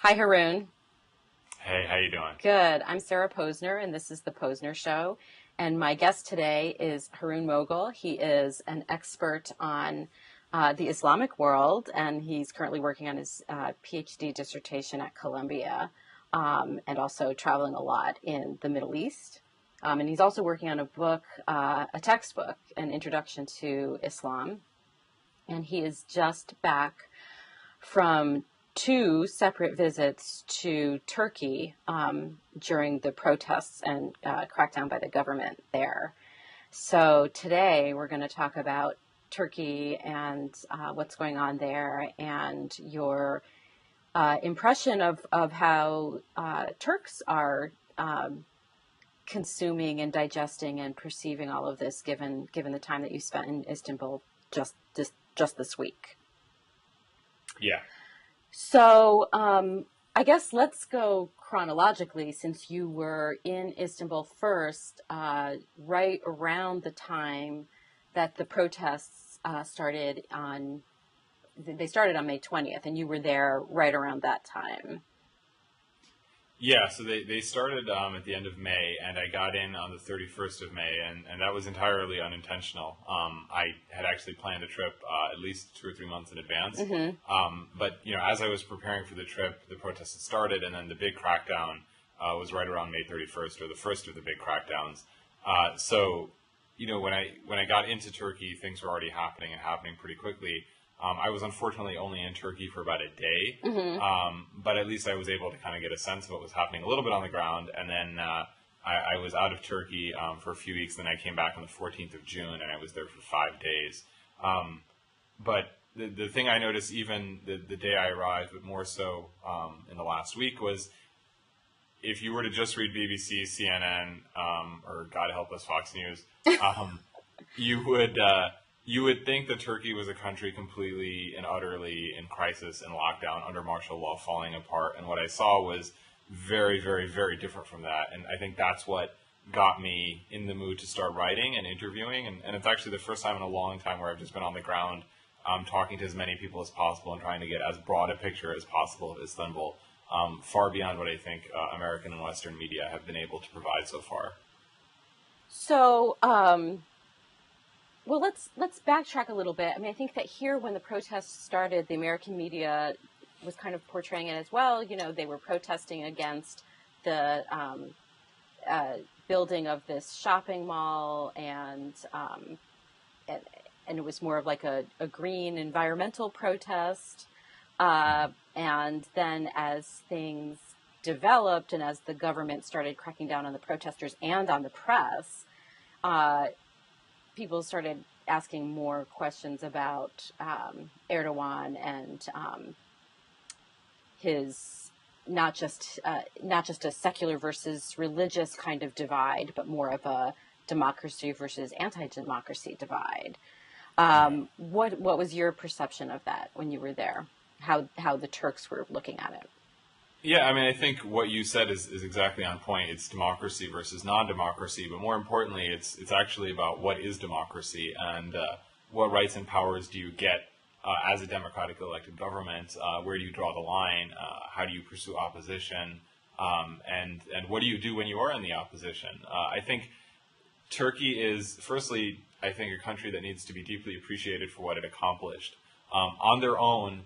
Hi, Haroon. Hey, how you doing? Good. I'm Sarah Posner, and this is the Posner Show. And my guest today is Haroon Moghul. He is an expert on the Islamic world, and he's currently working on his PhD dissertation at Columbia, and also traveling a lot in the Middle East. And he's also working on a book, a textbook, an introduction to Islam. And he is just back from two separate visits to Turkey during the protests and crackdown by the government there. So today we're going to talk about Turkey and what's going on there and your impression of how Turks are consuming and digesting and perceiving all of this, given the time that you spent in Istanbul just this week. Yeah. So I guess let's go chronologically, since you were in Istanbul first, right around the time that the protests started on May 20th, and you were there right around that time. Yeah, so they started at the end of May, and I got in on the 31st of May, and that was entirely unintentional. I had actually planned a trip at least 2 or 3 months in advance. But, as I was preparing for the trip, the protests had started, and then the big crackdown was right around May 31st, or the first of the big crackdowns. So, when I got into Turkey, things were already happening and happening pretty quickly. I was unfortunately only in Turkey for about a day, but at least I was able to kind of get a sense of what was happening a little bit on the ground. And then I was out of Turkey for a few weeks. Then I came back on the 14th of June, and I was there for 5 days. But the thing I noticed even the day I arrived, but more so in the last week, was if you were to just read BBC, CNN, or God help us, Fox News, you would think that Turkey was a country completely and utterly in crisis and lockdown under martial law, falling apart. And what I saw was very, very, very different from that. And I think that's what got me in the mood to start writing and interviewing. And it's actually the first time in a long time where I've just been on the ground talking to as many people as possible and trying to get as broad a picture as possible of Istanbul, far beyond what I think American and Western media have been able to provide so far. So, well, let's backtrack a little bit. I mean, I think that here, when the protests started, the American media was kind of portraying it as well. They were protesting against the building of this shopping mall, and it was more of like a green environmental protest. And then as things developed and as the government started cracking down on the protesters and on the press, people started asking more questions about Erdogan and his not just a secular versus religious kind of divide, but more of a democracy versus anti-democracy divide. What was your perception of that when you were there? How the Turks were looking at it? Yeah, I mean, I think what you said is exactly on point. It's democracy versus non-democracy, but more importantly, it's actually about what is democracy and what rights and powers do you get as a democratically elected government. Where do you draw the line? How do you pursue opposition? And what do you do when you are in the opposition? I think Turkey is, firstly, I think a country that needs to be deeply appreciated for what it accomplished. On their own,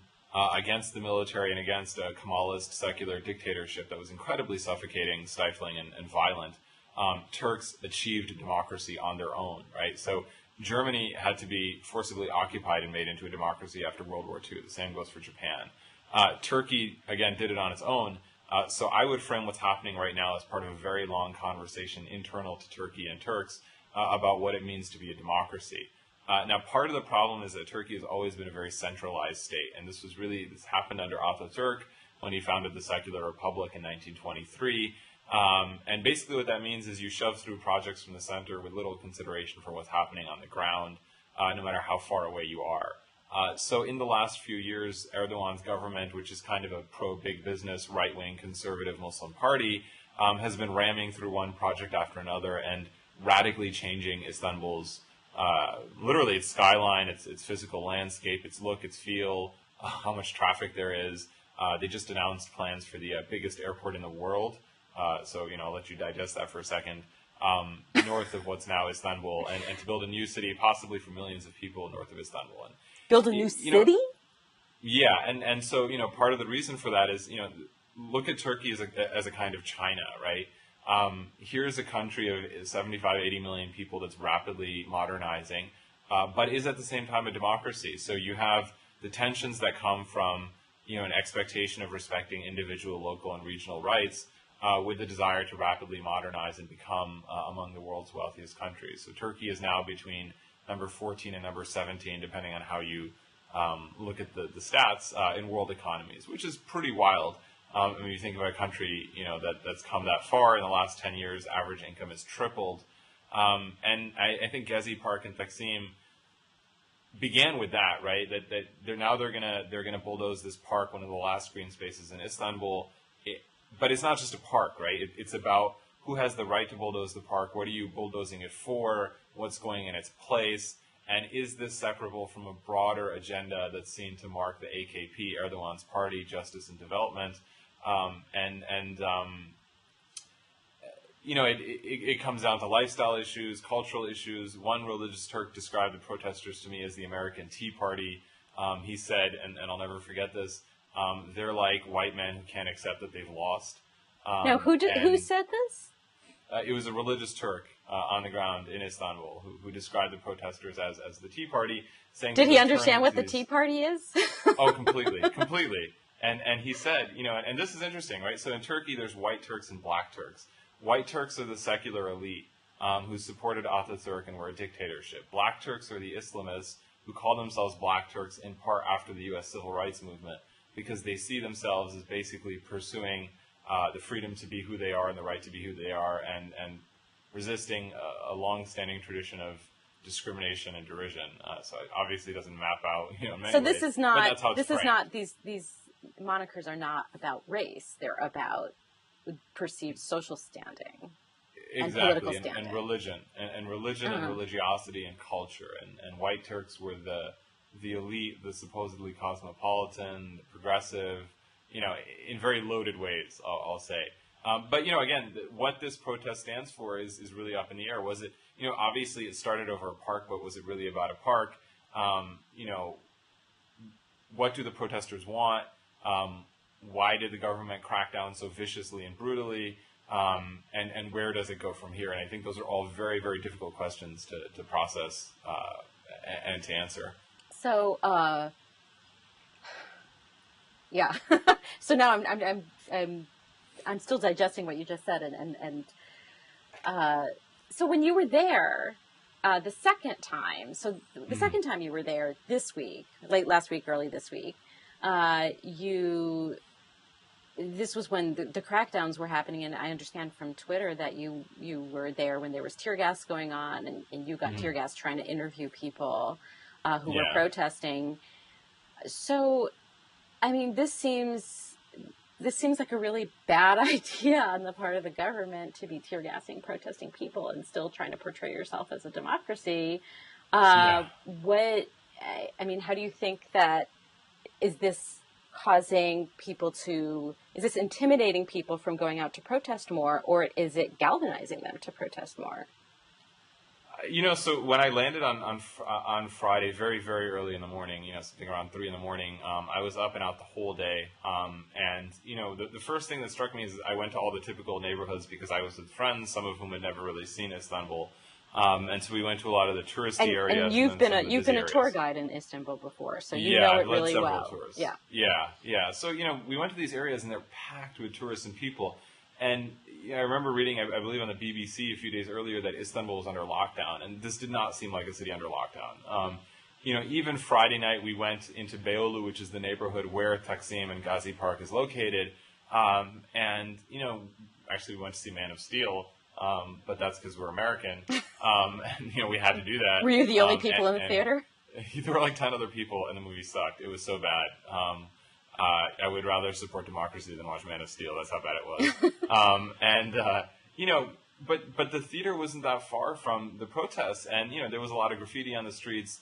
against the military and against a Kemalist secular dictatorship that was incredibly suffocating, stifling, and violent, Turks achieved democracy on their own, right? So Germany had to be forcibly occupied and made into a democracy after World War II. The same goes for Japan. Turkey, again, did it on its own. So I would frame what's happening right now as part of a very long conversation internal to Turkey and Turks about what it means to be a democracy. Now, part of the problem is that Turkey has always been a very centralized state, and this happened under Ataturk when he founded the Secular Republic in 1923. And basically what that means is you shove through projects from the center with little consideration for what's happening on the ground, no matter how far away you are. So in the last few years, Erdogan's government, which is kind of a pro-big business, right-wing, conservative Muslim party, has been ramming through one project after another and radically changing Istanbul's literally its skyline, its physical landscape, its look, its feel, how much traffic there is. They just announced plans for the biggest airport in the world. So, I'll let you digest that for a second. North of what's now Istanbul, and to build a new city, possibly for millions of people north of Istanbul. And build a new city? Yeah, and so, part of the reason for that is, look at Turkey as a kind of China, right? Here's a country of 75, 80 million people that's rapidly modernizing, but is at the same time a democracy. So you have the tensions that come from, an expectation of respecting individual, local, and regional rights, with the desire to rapidly modernize and become among the world's wealthiest countries. So Turkey is now between number 14 and number 17, depending on how you look at the stats in world economies, which is pretty wild. You think about a country, that's come that far in the last 10 years, average income has tripled. And I think Gezi Park and Taksim began with that, right? That they're gonna bulldoze this park, one of the last green spaces in Istanbul. But it's not just a park, right? It's about who has the right to bulldoze the park, what are you bulldozing it for, what's going in its place, and is this separable from a broader agenda that's seen to mark the AKP, Erdogan's party, justice and development? It comes down to lifestyle issues, cultural issues. One religious Turk described the protesters to me as the American Tea Party. He said, and I'll never forget this, they're like white men who can't accept that they've lost. Now, who said this? It was a religious Turk on the ground in Istanbul who described the protesters as the Tea Party, saying. Did he understand what the Tea Party is? Oh, completely. And he said, and this is interesting, right? So in Turkey, there's white Turks and black Turks. White Turks are the secular elite who supported Ataturk and were a dictatorship. Black Turks are the Islamists who call themselves Black Turks in part after the U.S. Civil Rights Movement, because they see themselves as basically pursuing the freedom to be who they are and the right to be who they are, and resisting a long-standing tradition of discrimination and derision. So it obviously doesn't map out, in many so ways, this is not. That's how it's this framed. is not. These monikers are not about race. They're about perceived social standing. Exactly, and political standing. And religion, and religiosity and culture, and white Turks were the elite, the supposedly cosmopolitan, the progressive, in very loaded ways, I'll say. But again, what this protest stands for is really up in the air. Was it, obviously it started over a park, but was it really about a park? What do the protesters want? Why did the government crack down so viciously and brutally? And where does it go from here? And I think those are all very, very difficult questions to process and to answer. So, yeah. So now I'm still digesting what you just said, and so when you were there the second time, second time you were there this week, late last week, early this week, this was when the crackdowns were happening, and I understand from Twitter that you were there when there was tear gas going on, and you got tear gas trying to interview people who were protesting. So, I mean, this seems like a really bad idea on the part of the government to be tear gassing protesting people and still trying to portray yourself as a democracy. How do you think that, is this intimidating people from going out to protest more, or is it galvanizing them to protest more? So when I landed on Friday, very, very early in the morning, something around 3 a.m, I was up and out the whole day. And the first thing that struck me is I went to all the typical neighborhoods because I was with friends, some of whom had never really seen Istanbul. And so we went to a lot of the touristy areas. And you've been a tour guide in Istanbul before, so you know it really well. Tours. Yeah. So we went to these areas and they're packed with tourists and people. And I remember reading, I believe on the BBC a few days earlier, that Istanbul was under lockdown, and this did not seem like a city under lockdown. Even Friday night we went into Beyoğlu, which is the neighborhood where Taksim and Gezi Park is located, and actually we went to see Man of Steel. But that's because we're American, and we had to do that. Were you the only people in the theater? There were like 10 other people, and the movie sucked. It was so bad. I would rather support democracy than watch Man of Steel. That's how bad it was. But the theater wasn't that far from the protests, and there was a lot of graffiti on the streets.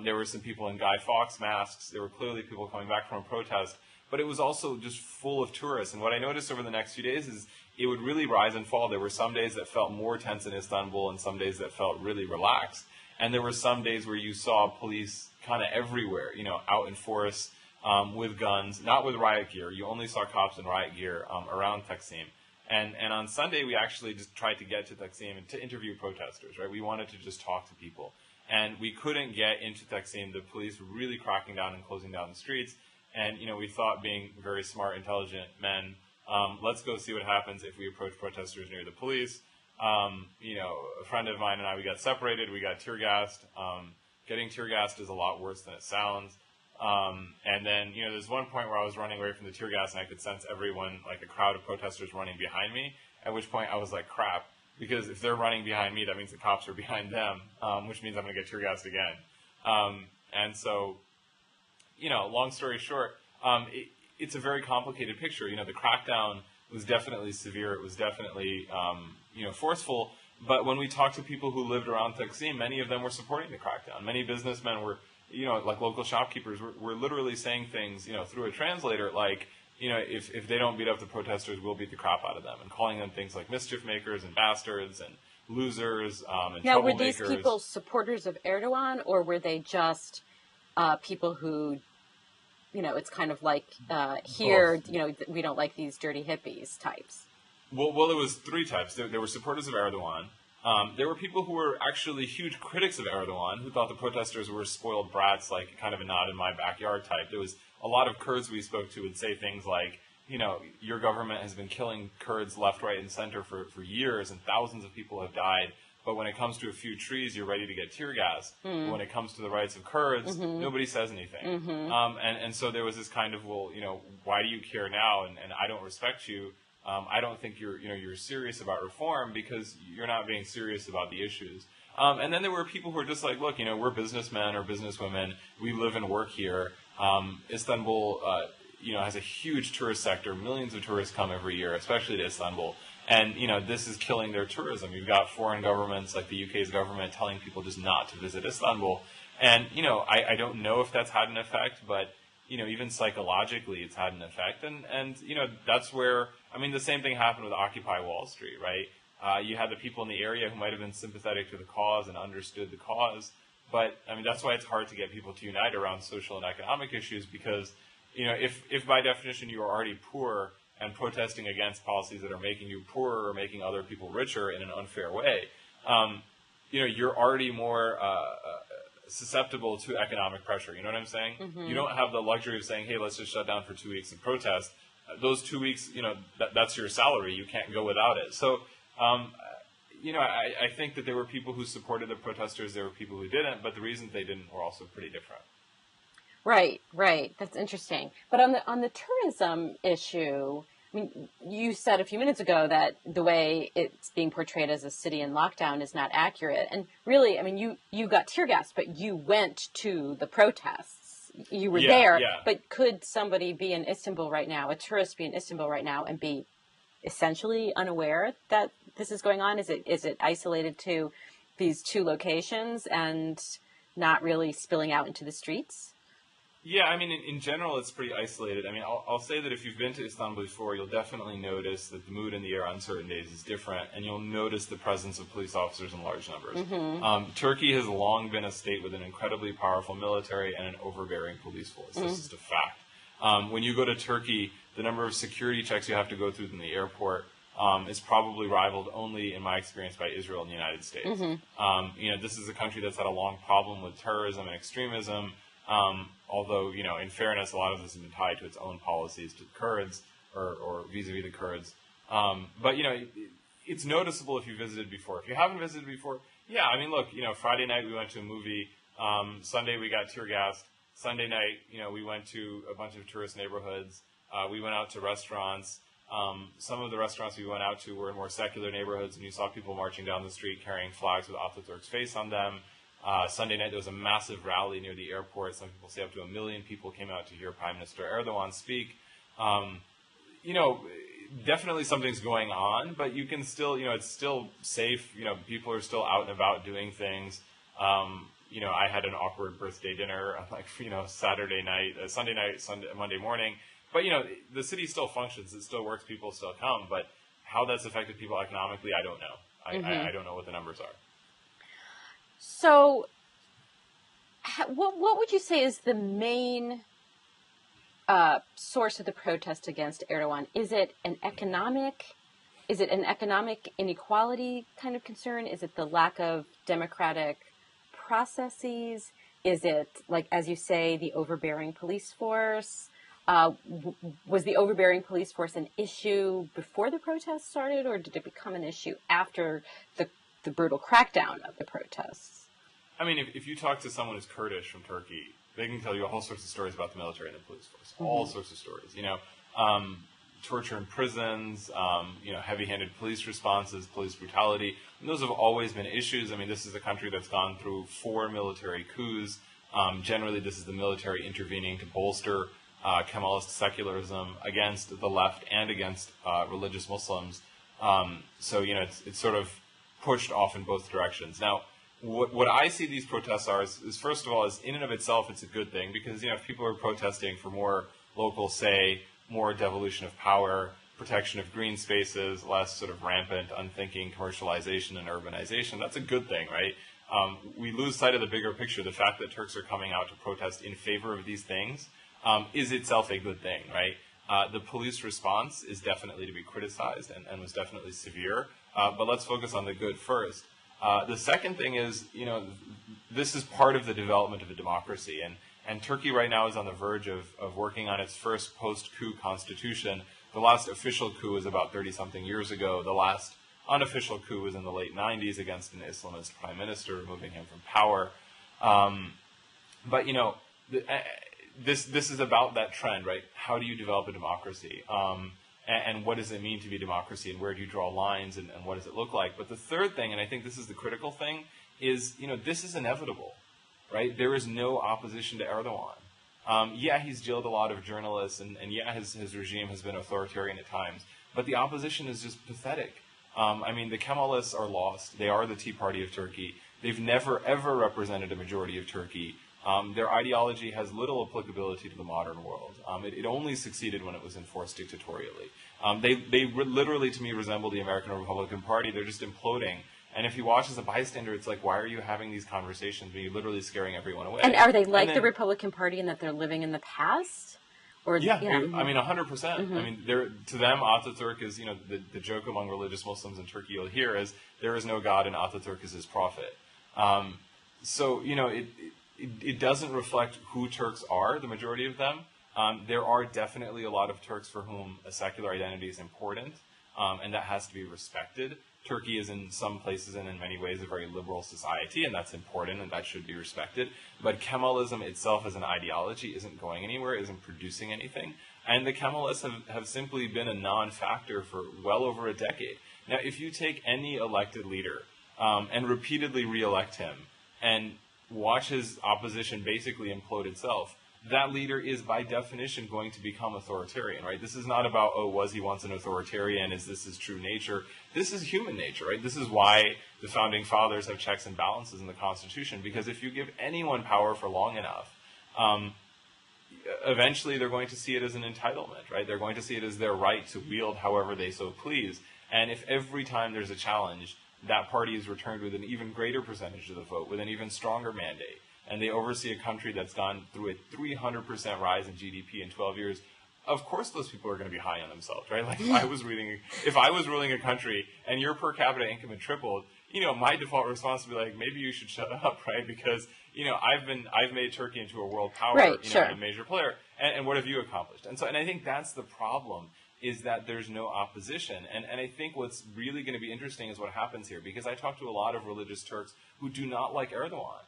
There were some people in Guy Fawkes masks. There were clearly people coming back from a protest. but it was also just full of tourists. And what I noticed over the next few days is it would really rise and fall. There were some days that felt more tense in Istanbul and some days that felt really relaxed. And there were some days where you saw police kind of everywhere, out in force with guns, not with riot gear. You only saw cops in riot gear around Taksim. And on Sunday, we actually just tried to get to Taksim and to interview protesters, right? We wanted to just talk to people. And we couldn't get into Taksim. The police were really cracking down and closing down the streets. And, we thought, being very smart, intelligent men, let's go see what happens if we approach protesters near the police. A friend of mine and I, we got separated. We got tear gassed. Getting tear gassed is a lot worse than it sounds. And then, there's one point where I was running away from the tear gas and I could sense everyone, like a crowd of protesters running behind me, at which point I was like, crap, because if they're running behind me, that means the cops are behind them, which means I'm going to get tear gassed again. And so, long story short, it's a very complicated picture. The crackdown was definitely severe. It was definitely, forceful. But when we talked to people who lived around Taksim, many of them were supporting the crackdown. Many businessmen were, like local shopkeepers were literally saying things, through a translator, like, if they don't beat up the protesters, we'll beat the crap out of them, and calling them things like mischief makers and bastards and losers and now, troublemakers. were these people supporters of Erdogan, or were they just people who, it's kind of like here, we don't like these dirty hippies types? Well, it was three types. There were supporters of Erdogan. There were people who were actually huge critics of Erdogan, who thought the protesters were spoiled brats, like kind of a not in my backyard type. There was a lot of Kurds we spoke to would say things like, your government has been killing Kurds left, right, and center for years, and thousands of people have died. But when it comes to a few trees, you're ready to get tear gas. But when it comes to the rights of Kurds, nobody says anything. And so there was this kind of, well, why do you care now? And I don't respect you. I don't think you're serious about reform because you're not being serious about the issues. And then there were people who were just like, look, we're businessmen or businesswomen. We live and work here. Istanbul, has a huge tourist sector. Millions of tourists come every year, especially to Istanbul. And, this is killing their tourism. You've got foreign governments like the UK's government telling people just not to visit Istanbul. And, I don't know if that's had an effect, but even psychologically, it's had an effect. And that's where, the same thing happened with Occupy Wall Street, right? You had the people in the area who might have been sympathetic to the cause and understood the cause. But, that's why it's hard to get people to unite around social and economic issues because, if by definition you are already poor and protesting against policies that are making you poorer or making other people richer in an unfair way, you're already more susceptible to economic pressure. You know what I'm saying? You don't have the luxury of saying, hey, let's just shut down for 2 weeks and protest. Those 2 weeks, that's your salary. You can't go without it. So, I think that there were people who supported the protesters. There were people who didn't, but the reasons they didn't were also pretty different. Right. That's interesting. But on the tourism issue, you said a few minutes ago that the way it's being portrayed as a city in lockdown is not accurate. And really, you got tear gassed, but you went to the protests. You were there. Yeah. But could somebody be in Istanbul right now, a tourist be in Istanbul right now, and be essentially unaware that this is going on? Is it isolated to these two locations and not really spilling out into the streets? Yeah, in general, it's pretty isolated. I'll say that if you've been to Istanbul before, you'll definitely notice that the mood in the air on certain days is different, and you'll notice the presence of police officers in large numbers. Turkey has long been a state with an incredibly powerful military and an overbearing police force. This is a fact. When you go to Turkey, the number of security checks you have to go through in the airport is probably rivaled only, in my experience, by Israel and the United States. This is a country that's had a long problem with terrorism and extremism. Although, in fairness, a lot of this has been tied to its own policies to the Kurds or vis-a-vis the Kurds. But, it's noticeable if you visited before. If you haven't visited before, yeah, look, Friday night we went to a movie. Sunday we got tear gassed. Sunday night, we went to a bunch of tourist neighborhoods. We went out to restaurants. Some of the restaurants we went out to were in more secular neighborhoods, and you saw people marching down the street carrying flags with Atatürk's face on them. Sunday night, there was a massive rally near the airport. Some people say up to 1 million people came out to hear Prime Minister Erdogan speak. Definitely something's going on, but you can still, it's still safe. People are still out and about doing things. I had an awkward birthday dinner on Sunday night, Monday morning. But, you know, the city still functions, it still works, people still come, but how that's affected people economically, I don't know. I don't know what the numbers are. So what would you say is the main source of the protest against Erdogan? Is it an economic inequality kind of concern? Is it the lack of democratic processes? Is it, like, as you say, the overbearing police force? Was the overbearing police force an issue before the protests started, or did it become an issue after the brutal crackdown of the protests? I mean, if you talk to someone who's Kurdish from Turkey, they can tell you all sorts of stories about the military and the police force. All sorts of stories. You know, torture in prisons, you know, heavy-handed police responses, police brutality. And those have always been issues. I mean, this is a country that's gone through 4 military coups. Generally, this is the military intervening to bolster Kemalist secularism against the left and against religious Muslims. So, you know, it's sort of pushed off in both directions. Now, what I see these protests are is first of all, is in and of itself, it's a good thing because, you know, if people are protesting for more local say, more devolution of power, protection of green spaces, less sort of rampant, unthinking commercialization and urbanization, that's a good thing, right? We lose sight of the bigger picture. The fact that Turks are coming out to protest in favor of these things is itself a good thing, right? The police response is definitely to be criticized and was definitely severe, but let's focus on the good first. The second thing is, you know, this is part of the development of a democracy, and Turkey right now is on the verge of working on its first post-coup constitution. The last official coup was about 30-something years ago. The last unofficial coup was in the late 90s against an Islamist prime minister, removing him from power. But, you know, this is about that trend, right? How do you develop a democracy? And what does it mean to be a democracy, and where do you draw lines, and what does it look like? But the third thing, and I think this is the critical thing, is, you know, this is inevitable, right? There is no opposition to Erdogan. Yeah, he's jailed a lot of journalists, and yeah, his regime has been authoritarian at times, but the opposition is just pathetic. I mean, the Kemalists are lost. They are the Tea Party of Turkey. They've never, ever represented a majority of Turkey. Their ideology has little applicability to the modern world. It only succeeded when it was enforced dictatorially. They literally, to me, resemble the American Republican Party. They're just imploding. And if you watch as a bystander, it's like, why are you having these conversations when you're literally scaring everyone away? And are they like the Republican Party in that they're living in the past? Or, yeah, I mean, 100%. I mean, to them, Ataturk is, you know, the joke among religious Muslims in Turkey you'll hear is, there is no God and Ataturk is his prophet. So, you know, it doesn't reflect who Turks are, the majority of them. There are definitely a lot of Turks for whom a secular identity is important, and that has to be respected. Turkey is in some places and in many ways a very liberal society, and that's important and that should be respected. But Kemalism itself as an ideology isn't going anywhere, isn't producing anything. And the Kemalists have simply been a non-factor for well over a decade. Now, if you take any elected leader and repeatedly re-elect him and watch his opposition basically implode itself, that leader is by definition going to become authoritarian, right? This is not about, oh, was he once an authoritarian? Is this his true nature? This is human nature, right? This is why the founding fathers have checks and balances in the Constitution, because if you give anyone power for long enough, eventually they're going to see it as an entitlement, right? They're going to see it as their right to wield however they so please. And if every time there's a challenge, that party is returned with an even greater percentage of the vote, with an even stronger mandate, and they oversee a country that's gone through a 300% rise in GDP in 12 years, of course those people are going to be high on themselves, right? Like if I was ruling a country and your per capita income had tripled, you know, my default response would be like, maybe you should shut up, right? Because, you know, I've made Turkey into a world power, right, you know, a major player, and what have you accomplished? And I think that's the problem, is that there's no opposition. And I think what's really going to be interesting is what happens here, because I talk to a lot of religious Turks who do not like Erdogan.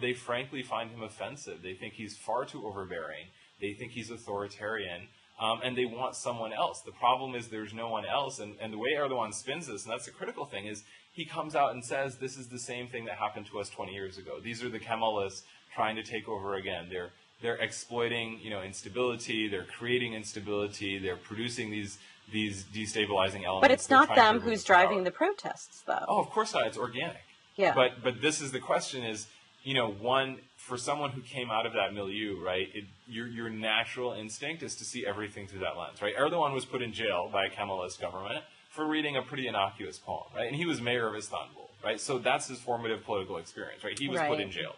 They frankly find him offensive. They think he's far too overbearing. They think he's authoritarian, and they want someone else. The problem is there's no one else, and the way Erdogan spins this, and that's the critical thing, is he comes out and says this is the same thing that happened to us 20 years ago. These are the Kemalists trying to take over again. They're exploiting, you know, instability. They're creating instability. They're producing these destabilizing elements. But it's not them who's driving the protests, though. Oh, of course not. It's organic. Yeah. But this is the question: is one, for someone who came out of that milieu, right, your natural instinct is to see everything through that lens, right? Erdogan was put in jail by a Kemalist government for reading a pretty innocuous poem, right? And he was mayor of Istanbul, right? So that's his formative political experience, right? He was put in jail.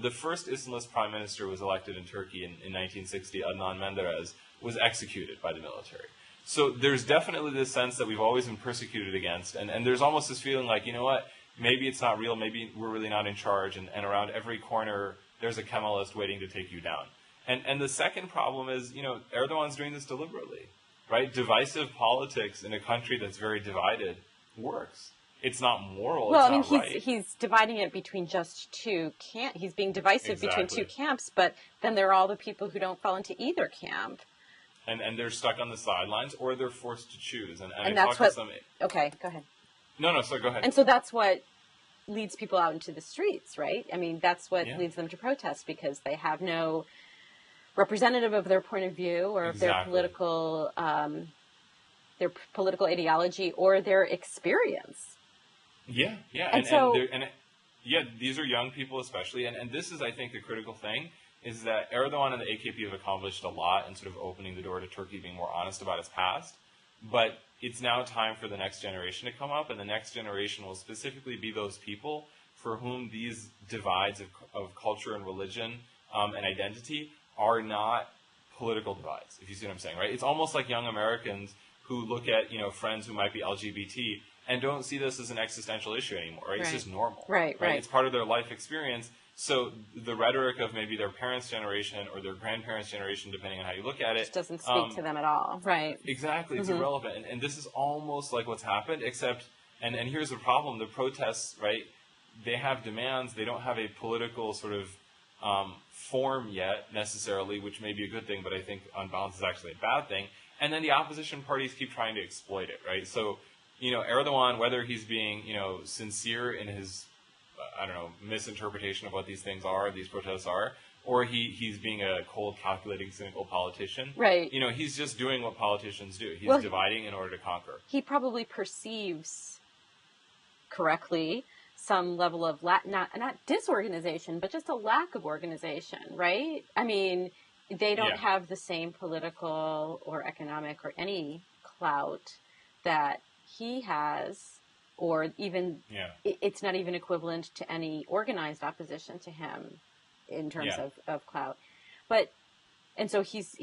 The first Islamist prime minister was elected in Turkey in 1960, Adnan Menderes, was executed by the military. So there's definitely this sense that we've always been persecuted against, and there's almost this feeling like, you know what, maybe it's not real, maybe we're really not in charge, and around every corner there's a Kemalist waiting to take you down. And the second problem is, Erdogan's doing this deliberately, right? Divisive politics in a country that's very divided works. It's not moral. Well, it's not right. He's dividing it between just two camps. He's being divisive between two camps, but then there are all the people who don't fall into either camp. And they're stuck on the sidelines, or they're forced to choose. And that's what... Okay, go ahead. No, sorry, go ahead. And so that's what leads people out into the streets, right? I mean, that's what leads them to protest, because they have no representative of their point of view or of their political ideology or their experience. Yeah. These are young people especially, and this is, I think, the critical thing, is that Erdogan and the AKP have accomplished a lot in sort of opening the door to Turkey being more honest about its past, but it's now time for the next generation to come up, and the next generation will specifically be those people for whom these divides of culture and religion and identity are not political divides, if you see what I'm saying, right? It's almost like young Americans who look at, friends who might be LGBT and don't see this as an existential issue anymore, right? It's just normal. Right. It's part of their life experience. So the rhetoric of maybe their parents' generation or their grandparents' generation, depending on how you look at it, just doesn't speak to them at all. Right. Exactly. It's irrelevant. And this is almost like what's happened, except, and here's the problem, the protests, right, they have demands. They don't have a political sort of form yet, necessarily, which may be a good thing, but I think on balance is actually a bad thing. And then the opposition parties keep trying to exploit it, right? So, Erdogan, whether he's being, sincere in his misinterpretation of what these things are, these protests are, or he's being a cold, calculating, cynical politician. Right. He's just doing what politicians do. He's dividing in order to conquer. He probably perceives correctly some level of not disorganization, but just a lack of organization, right? I mean, they don't have the same political or economic or any clout that he has. Or even, it's not even equivalent to any organized opposition to him in terms of clout. And so he's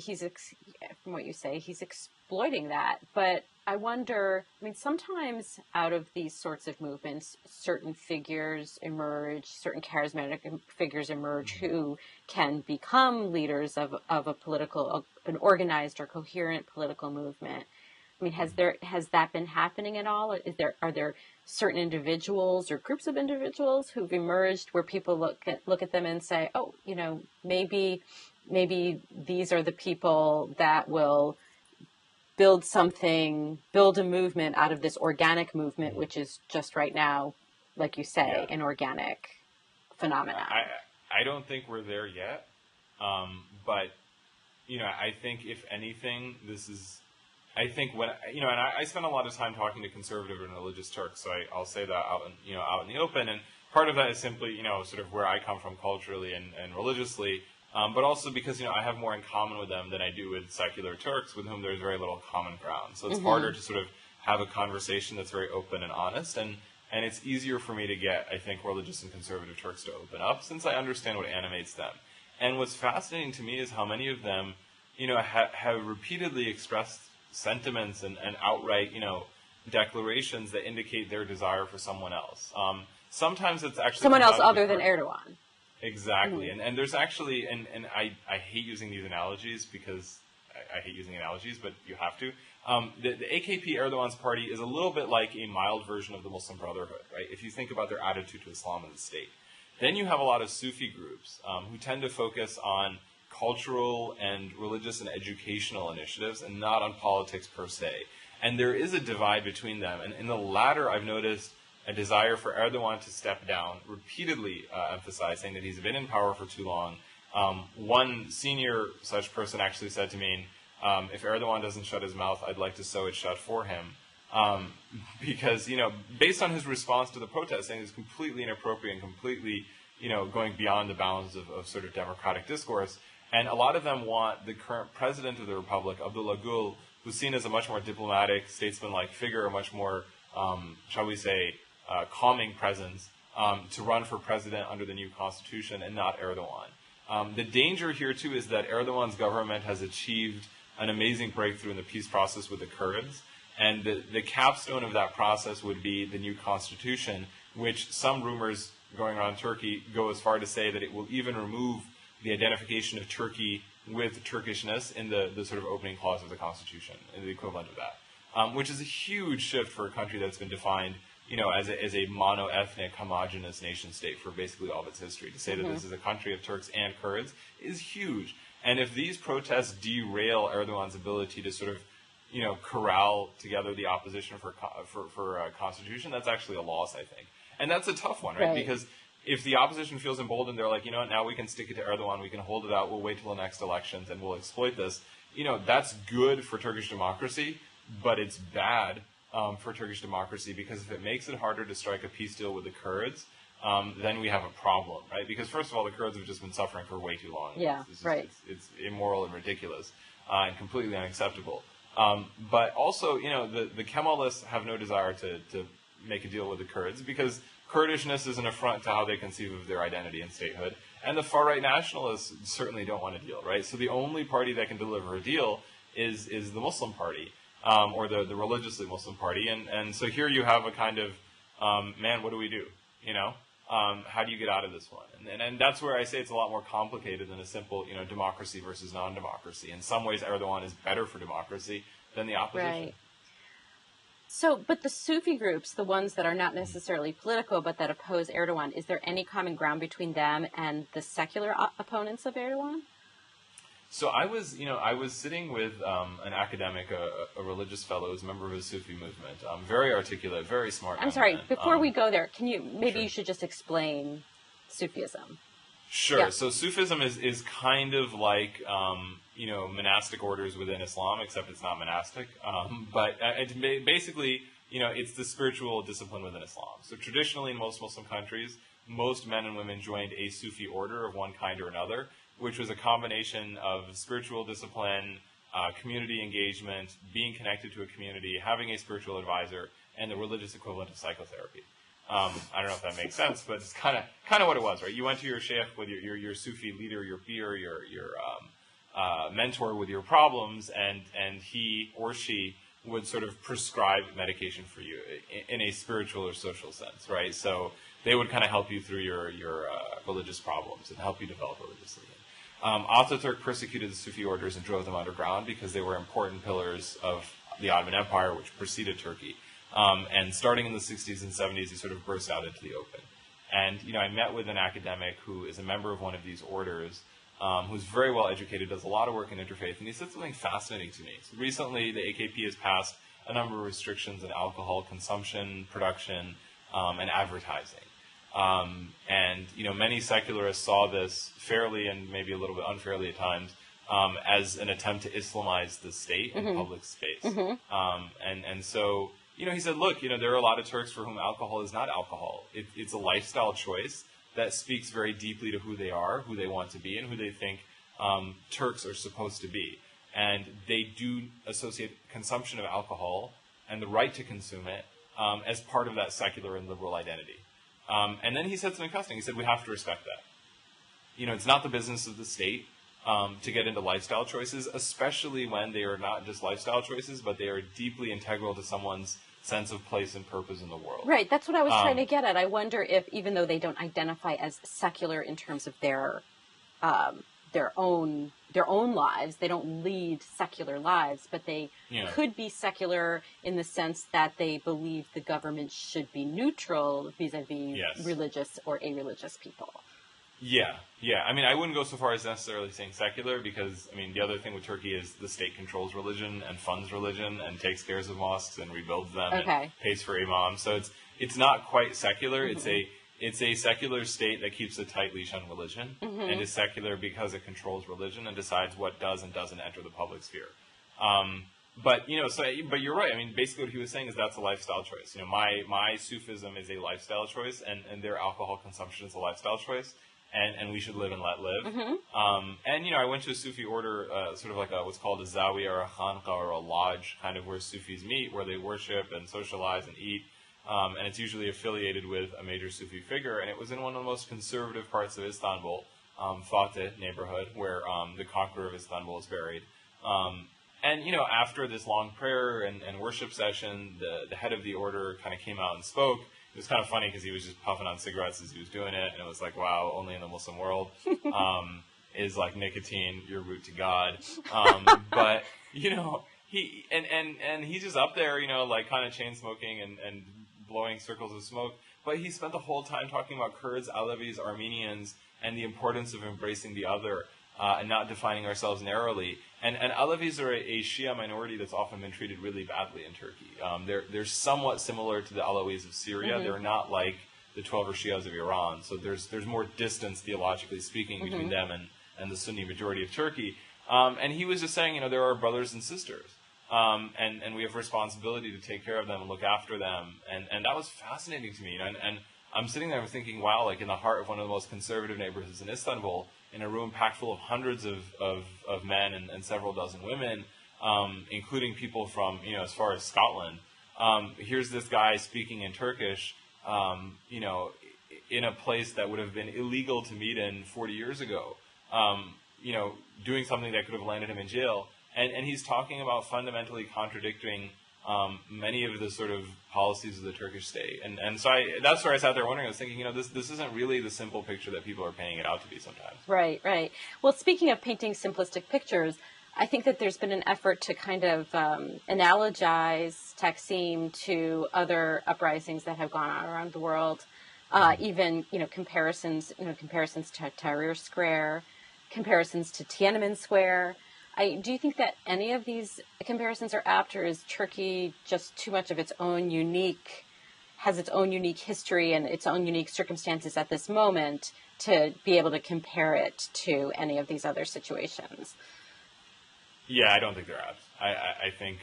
from what you say, he's exploiting that. But I wonder, sometimes out of these sorts of movements, certain figures emerge, certain charismatic figures emerge who can become leaders of an organized or coherent political movement. Has that been happening at all? Are there certain individuals or groups of individuals who've emerged where people look at them and say, oh, maybe these are the people that will build a movement out of this organic movement, which is just right now, like you say, an organic phenomenon. I don't think we're there yet, but I think if anything, this is. I think when and I spend a lot of time talking to conservative and religious Turks, so I'll say that out in the open, and part of that is simply sort of where I come from culturally and religiously, but also because I have more in common with them than I do with secular Turks, with whom there's very little common ground. So it's harder to sort of have a conversation that's very open and honest, and it's easier for me to get, I think, religious and conservative Turks to open up since I understand what animates them. And what's fascinating to me is how many of them have repeatedly expressed sentiments and outright, declarations that indicate their desire for someone else. Sometimes it's actually someone else other than Erdogan. Exactly, and there's actually, and I hate using these analogies because I hate using analogies, but you have to. The AKP, Erdogan's party, is a little bit like a mild version of the Muslim Brotherhood, right? If you think about their attitude to Islam and the state. Then you have a lot of Sufi groups who tend to focus on cultural and religious and educational initiatives and not on politics per se. And there is a divide between them. And in the latter, I've noticed a desire for Erdogan to step down, repeatedly emphasizing that he's been in power for too long. One senior such person actually said to me, if Erdogan doesn't shut his mouth, I'd like to sew it shut for him. Because, based on his response to the protest, saying it's completely inappropriate and completely going beyond the bounds of sort of democratic discourse. And a lot of them want the current president of the republic, Abdullah Gül, who's seen as a much more diplomatic, statesman-like figure, a much more, shall we say, calming presence, to run for president under the new constitution and not Erdogan. The danger here, too, is that Erdogan's government has achieved an amazing breakthrough in the peace process with the Kurds, and the capstone of that process would be the new constitution, which some rumors going around Turkey go as far to say that it will even remove the identification of Turkey with Turkishness in the sort of opening clause of the constitution, the equivalent of that, which is a huge shift for a country that's been defined as a mono-ethnic, homogenous nation-state for basically all of its history. To say that this is a country of Turks and Kurds is huge. And if these protests derail Erdogan's ability to sort of, corral together the opposition for a constitution, that's actually a loss, I think. And that's a tough one, right? Because if the opposition feels emboldened, they're like, now we can stick it to Erdogan, we can hold it out, we'll wait till the next elections, and we'll exploit this. That's good for Turkish democracy, but it's bad for Turkish democracy, because if it makes it harder to strike a peace deal with the Kurds, then we have a problem, right? Because first of all, the Kurds have just been suffering for way too long. Yeah, It's immoral and ridiculous and completely unacceptable. But also, the Kemalists have no desire to make a deal with the Kurds, because Kurdishness is an affront to how they conceive of their identity and statehood. And the far-right nationalists certainly don't want a deal, right? So the only party that can deliver a deal is the Muslim party, or the religiously Muslim party. And so here you have a kind of, man, what do we do? How do you get out of this one? And that's where I say it's a lot more complicated than a simple, democracy versus non-democracy. In some ways, Erdogan is better for democracy than the opposition. Right. So, but the Sufi groups, the ones that are not necessarily political but that oppose Erdogan, is there any common ground between them and the secular opponents of Erdogan? So I was sitting with an academic, a religious fellow who's a member of a Sufi movement, very articulate, very smart. I'm sorry, before we go there, maybe sure. you should just explain Sufism. Sure. Yeah. So Sufism is kind of like, monastic orders within Islam, except it's not monastic. But basically, it's the spiritual discipline within Islam. So traditionally in most Muslim countries, most men and women joined a Sufi order of one kind or another, which was a combination of spiritual discipline, community engagement, being connected to a community, having a spiritual advisor, and the religious equivalent of psychotherapy. I don't know if that makes sense, but it's kind of what it was, right? You went to your sheikh with your Sufi leader, your peer, your mentor with your problems, and he or she would sort of prescribe medication for you in a spiritual or social sense, right? So they would kind of help you through your religious problems and help you develop religiously. Ataturk persecuted the Sufi orders and drove them underground because they were important pillars of the Ottoman Empire, which preceded Turkey. And starting in the 60s and 70s, he sort of burst out into the open. And, I met with an academic who is a member of one of these orders, who's very well educated, does a lot of work in interfaith, and he said something fascinating to me. So recently, the AKP has passed a number of restrictions on alcohol consumption, production, and advertising. And many secularists saw this fairly and maybe a little bit unfairly at times as an attempt to Islamize the state in public space. And so, he said, look, there are a lot of Turks for whom alcohol is not alcohol. It's a lifestyle choice that speaks very deeply to who they are, who they want to be, and who they think Turks are supposed to be. And they do associate consumption of alcohol and the right to consume it as part of that secular and liberal identity. And then he said something fascinating. He said, we have to respect that. It's not the business of the state to get into lifestyle choices, especially when they are not just lifestyle choices, but they are deeply integral to someone's sense of place and purpose in the world. Right. That's what I was trying to get at. I wonder if, even though they don't identify as secular in terms of their own lives, they don't lead secular lives, but they could be secular in the sense that they believe the government should be neutral vis-a-vis religious or irreligious people. Yeah. I mean, I wouldn't go so far as necessarily saying secular, because, the other thing with Turkey is the state controls religion and funds religion and takes care of mosques and rebuilds them and pays for imams. So it's not quite secular. It's a secular state that keeps a tight leash on religion and is secular because it controls religion and decides what does and doesn't enter the public sphere. But but you're right. I mean, basically, what he was saying is that's a lifestyle choice. My Sufism is a lifestyle choice, and their alcohol consumption is a lifestyle choice, and we should live and let live. And I went to a Sufi order, sort of like what's called a zawiya or a khanqa or a lodge, kind of where Sufis meet, where they worship and socialize and eat. And it's usually affiliated with a major Sufi figure, and it was in one of the most conservative parts of Istanbul, Fatih neighborhood, where the conqueror of Istanbul is buried. And after this long prayer and worship session, the head of the order kind of came out and spoke. It was kind of funny because he was just puffing on cigarettes as he was doing it, and it was like, wow, only in the Muslim world is like nicotine your route to God. But he and he's just up there, like kind of chain smoking and blowing circles of smoke. But he spent the whole time talking about Kurds, Alevis, Armenians, and the importance of embracing the other. And not defining ourselves narrowly. And Alevis are a Shia minority that's often been treated really badly in Turkey. They're somewhat similar to the Alawis of Syria. They're not like the Twelver Shias of Iran. So there's more distance, theologically speaking, between them and the Sunni majority of Turkey. And he was just saying, there are brothers and sisters. And we have responsibility to take care of them and look after them. And that was fascinating to me. And I'm sitting there thinking, wow, like in the heart of one of the most conservative neighborhoods in Istanbul, in a room packed full of hundreds of men and several dozen women, including people from, as far as Scotland. Here's this guy speaking in Turkish, in a place that would have been illegal to meet in 40 years ago, doing something that could have landed him in jail. And he's talking about fundamentally contradicting many of the sort of policies of the Turkish state. And so that's where I sat there wondering, I was thinking, this isn't really the simple picture that people are painting it out to be sometimes. Right, right. Well, speaking of painting simplistic pictures, I think that there's been an effort to kind of analogize Taksim to other uprisings that have gone on around the world. Even, comparisons to Tahrir Square, comparisons to Tiananmen Square. Do you think that any of these comparisons are apt, or is Turkey just too much of its own has its own unique history and its own unique circumstances at this moment to be able to compare it to any of these other situations? Yeah, I don't think they're apt. I think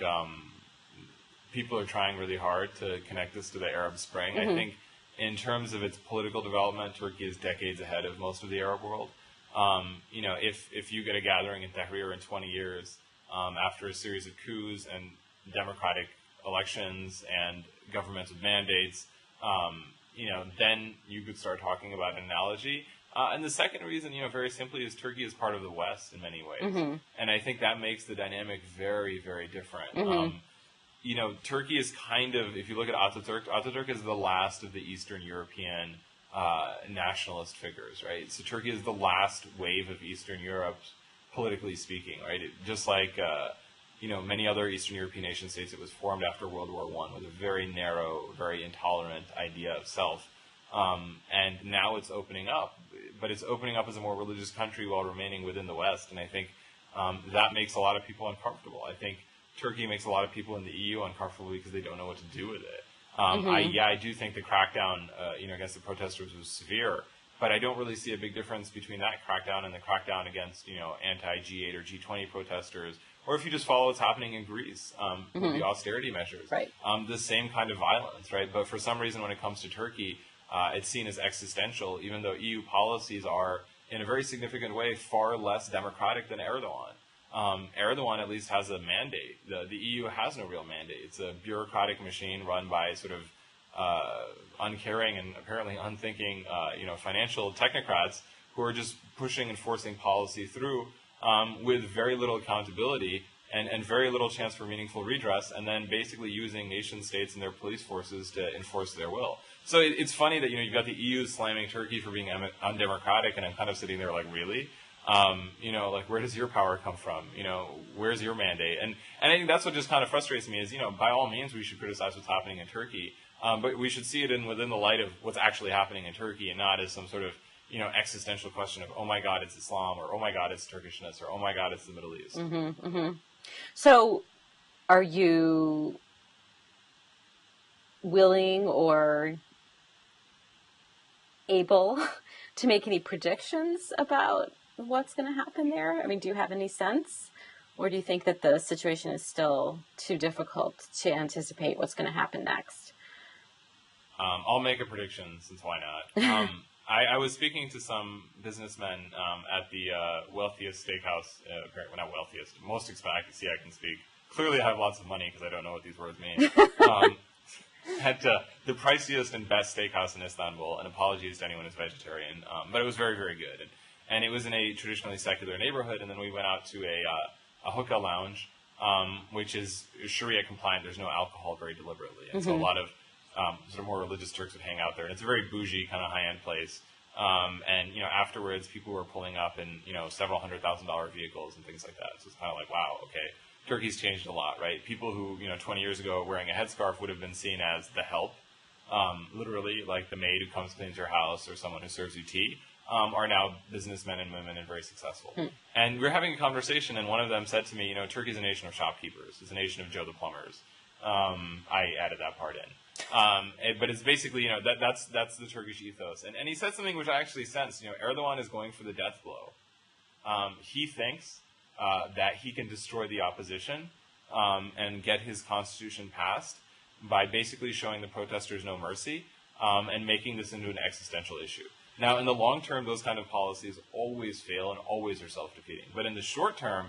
people are trying really hard to connect this to the Arab Spring. I think in terms of its political development, Turkey is decades ahead of most of the Arab world. If you get a gathering in Tahrir in 20 years, after a series of coups and democratic elections and governmental mandates, then you could start talking about an analogy. And the second reason, very simply, is Turkey is part of the West in many ways. And I think that makes the dynamic very, very different. Turkey is kind of, if you look at Ataturk is the last of the Eastern European nationalist figures, right? So Turkey is the last wave of Eastern Europe, politically speaking, right? Just like, many other Eastern European nation states, it was formed after World War I with a very narrow, very intolerant idea of self. And now it's opening up, but it's opening up as a more religious country while remaining within the West. And I think that makes a lot of people uncomfortable. I think Turkey makes a lot of people in the EU uncomfortable because they don't know what to do with it. I do think the crackdown, against the protesters was severe, but I don't really see a big difference between that crackdown and the crackdown against, anti-G8 or G20 protesters, or if you just follow what's happening in Greece with the austerity measures. Right. The same kind of violence, right? But for some reason, when it comes to Turkey, it's seen as existential, even though EU policies are, in a very significant way, far less democratic than Erdogan. Erdogan at least has a mandate. The EU has no real mandate. It's a bureaucratic machine run by sort of uncaring and apparently unthinking, financial technocrats who are just pushing and forcing policy through with very little accountability and very little chance for meaningful redress, and then basically using nation states and their police forces to enforce their will. So it's funny that you've got the EU slamming Turkey for being undemocratic, and I'm kind of sitting there like, really? Where does your power come from? Where's your mandate? And I think that's what just kind of frustrates me is, by all means, we should criticize what's happening in Turkey, but we should see it within the light of what's actually happening in Turkey, and not as some sort of, existential question of, oh my God, it's Islam, or oh my God, it's Turkishness, or oh my God, it's the Middle East. So are you willing or able to make any predictions about what's going to happen there? I mean, do you have any sense? Or do you think that the situation is still too difficult to anticipate what's going to happen next? I'll make a prediction, since why not? I was speaking to some businessmen at the wealthiest steakhouse, well, not wealthiest, most expensive. See, I can speak. Clearly, I have lots of money because I don't know what these words mean. At the priciest and best steakhouse in Istanbul, and apologies to anyone who's vegetarian, but it was very, very good. And it was in a traditionally secular neighborhood, and then we went out to a hookah lounge, which is Sharia compliant. There's no alcohol very deliberately. And so a lot of sort of more religious Turks would hang out there. And it's a very bougie, kind of high-end place. And, afterwards, people were pulling up in, several $100,000 vehicles and things like that. So it's kind of like, wow, okay, Turkey's changed a lot, right? People who, 20 years ago wearing a headscarf would have been seen as the help, literally, like the maid who comes cleans your house or someone who serves you tea, are now businessmen and women and very successful. And we were having a conversation, and one of them said to me, Turkey's a nation of shopkeepers. It's a nation of Joe the plumbers. I added that part in. But it's basically, that's the Turkish ethos. And he said something which I actually sensed. Erdogan is going for the death blow. He thinks that he can destroy the opposition and get his constitution passed by basically showing the protesters no mercy and making this into an existential issue. Now, in the long term, those kind of policies always fail and always are self-defeating. But in the short term,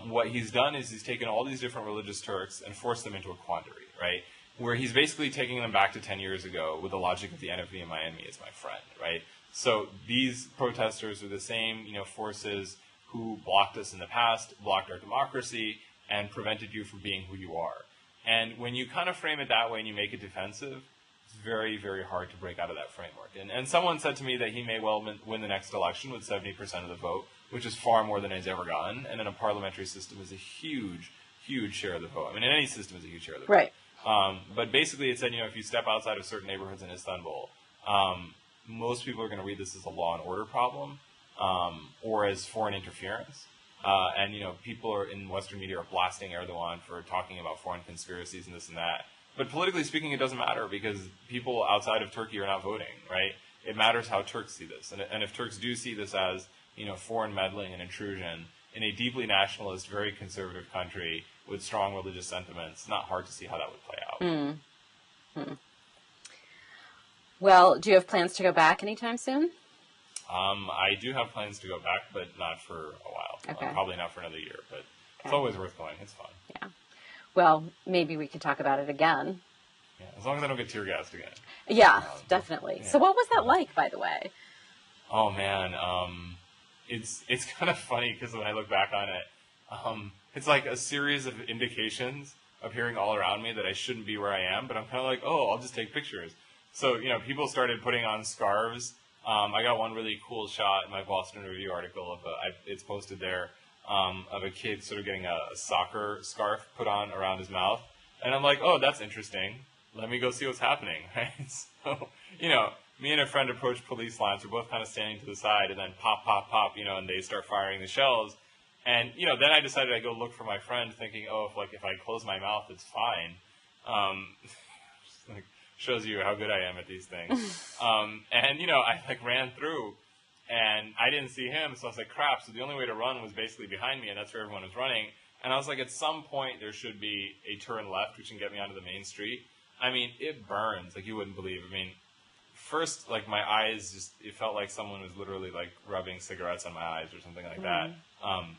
what he's done is he's taken all these different religious Turks and forced them into a quandary, right? Where he's basically taking them back to 10 years ago with the logic of the enemy of my enemy is my friend, right? So these protesters are the same, forces who blocked us in the past, blocked our democracy, and prevented you from being who you are. And when you kind of frame it that way and you make it defensive, it's very, very hard to break out of that framework. And someone said to me that he may well win the next election with 70% of the vote, which is far more than he's ever gotten. And in a parliamentary system is a huge, huge share of the vote. I mean, in any system is a huge share of the vote. Right. But basically it said, if you step outside of certain neighborhoods in Istanbul, most people are going to read this as a law and order problem or as foreign interference. And, people in Western media are blasting Erdogan for talking about foreign conspiracies and this and that. But politically speaking, it doesn't matter because people outside of Turkey are not voting, right? It matters how Turks see this. And if Turks do see this as, foreign meddling and intrusion in a deeply nationalist, very conservative country with strong religious sentiments, it's not hard to see how that would play out. Well, do you have plans to go back anytime soon? I do have plans to go back, but not for a while. Okay. Probably not for another year, but it's always worth going. It's fun. Yeah. Well, maybe we could talk about it again. Yeah, as long as I don't get tear gassed again. Yeah, definitely. Yeah. So what was that like, by the way? Oh, man. It's kind of funny because when I look back on it, it's like a series of indications appearing all around me that I shouldn't be where I am, but I'm kind of like, oh, I'll just take pictures. So, people started putting on scarves. I got one really cool shot in my Boston Review article it's posted there, of a kid sort of getting a soccer scarf put on around his mouth. And I'm like, oh, that's interesting. Let me go see what's happening, right? So, me and a friend approached police lines. We're both kind of standing to the side, and then pop, pop, pop, and they start firing the shells. And, then I decided I'd go look for my friend thinking, oh, if I close my mouth, it's fine. Shows you how good I am at these things. And, I ran through and I didn't see him. So I was like, crap. So the only way to run was basically behind me, and that's where everyone was running. And I was like, at some point there should be a turn left, which can get me onto the main street. I mean, it burns like you wouldn't believe. I mean, first, like my eyes it felt like someone was literally like rubbing cigarettes on my eyes or something like that.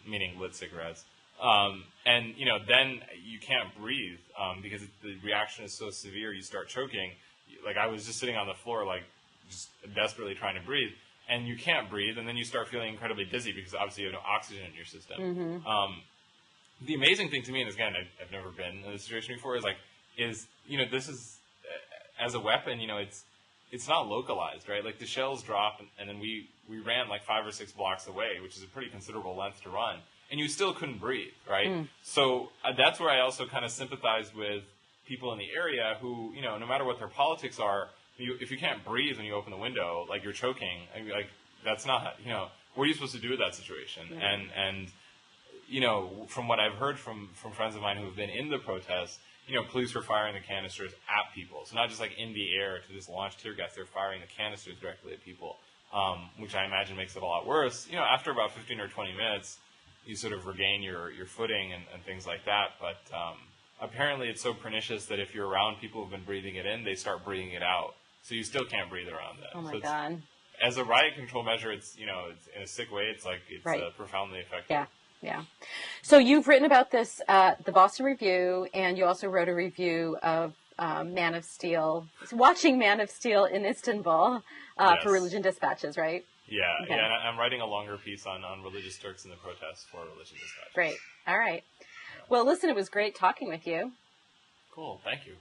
Meaning lit cigarettes. And, then you can't breathe, because the reaction is so severe, you start choking. Like I was just sitting on the floor, like just desperately trying to breathe, and you can't breathe. And then you start feeling incredibly dizzy because obviously you have no oxygen in your system. The amazing thing to me, and again, I've never been in this situation before, is this is, as a weapon, it's not localized, right? Like the shells drop, and then we ran like 5 or 6 blocks away, which is a pretty considerable length to run. And you still couldn't breathe, right? So that's where I also kind of sympathize with people in the area who, no matter what their politics are, if you can't breathe when you open the window, like you're choking, like that's not, what are you supposed to do with that situation? And from what I've heard from friends of mine who have been in the protests, police were firing the canisters at people. So not just like in the air to just launch tear gas, they're firing the canisters directly at people, which I imagine makes it a lot worse. After about 15 or 20 minutes, you sort of regain your footing and things like that. But apparently it's so pernicious that if you're around people who've been breathing it in, they start breathing it out. So you still can't breathe around them. Oh my so God. As a riot control measure, it's in a sick way. It's Right. Profoundly effective. Yeah. Yeah. So you've written about this at the Boston Review, and you also wrote a review of Man of Steel, watching Man of Steel in Istanbul for Religion Dispatches, right? Yeah, Okay. yeah. And I'm writing a longer piece on religious Turks and the protests for Religion Dispatches. Great. All right. Well, listen, it was great talking with you. Cool. Thank you.